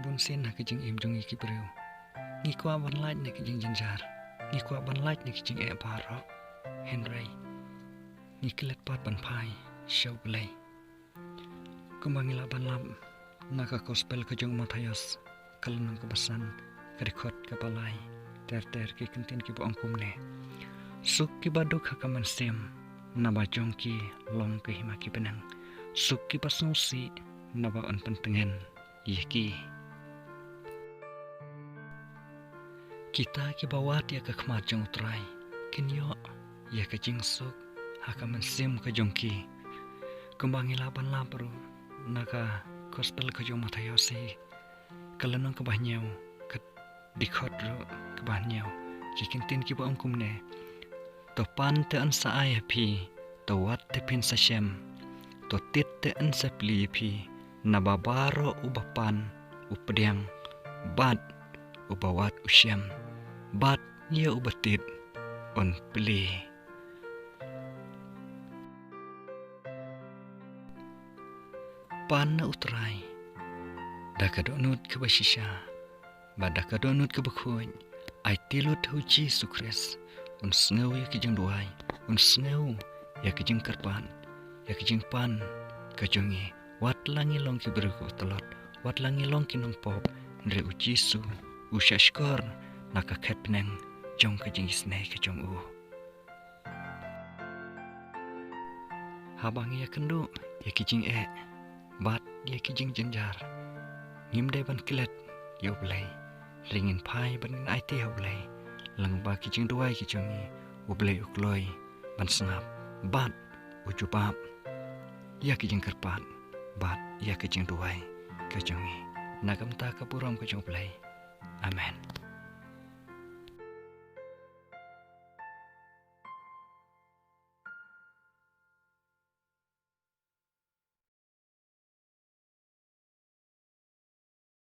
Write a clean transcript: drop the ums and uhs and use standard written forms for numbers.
bun sin na kijing im jong iki breu ni kwa ban laj na kijing jinjar ni kwa ban laj na kijing e baro Henry ni kilet pat ban pai show play kumangila ban lab naka gospel kejong Matius kalnang kebasan kerekot kapalai ter ki kentin ki bongkum ne suk ki baduk hakaman sem naba jongki long ke himaki penang suk ki pasungsi naba on pentengen yeki kita ki bawat ya ke kemajong utrai kinyo ya ke jingsuk hakaman sem ke jongki kembangi laban labru naka gospel kejong Matius kalanang kebahnyau ke dikhot ro kebahnyau kikintin ki bongkum ne topan te an sa ai phi to wat te pin sa shem to tit te an sa pli phi nababaro ubapan updiang bad ubawat ushem bad ye ubatit on pli pan na utrai dakadonut ke basisha badakadonut ke bakhoy ai tilut huji sukres un sneu ya kijing duai un sneu ya kijing karpan ya kijing pan kajongi wat langi long ki berku telot wat langi long ki nong pop ndre ujisu ushashkor naka khetneng jong kijing snei kajong u habang ya kendu ya kijing bat ya kijing jenjar ngimde ban kilet yo blai ringin pai ban IT blai lang ba kijing duai kijongi ublai ukloi ban snap bat ujubab ya kijing karpat bat ya kijing duai kajongi nagam ta kapuram kajong blai amen.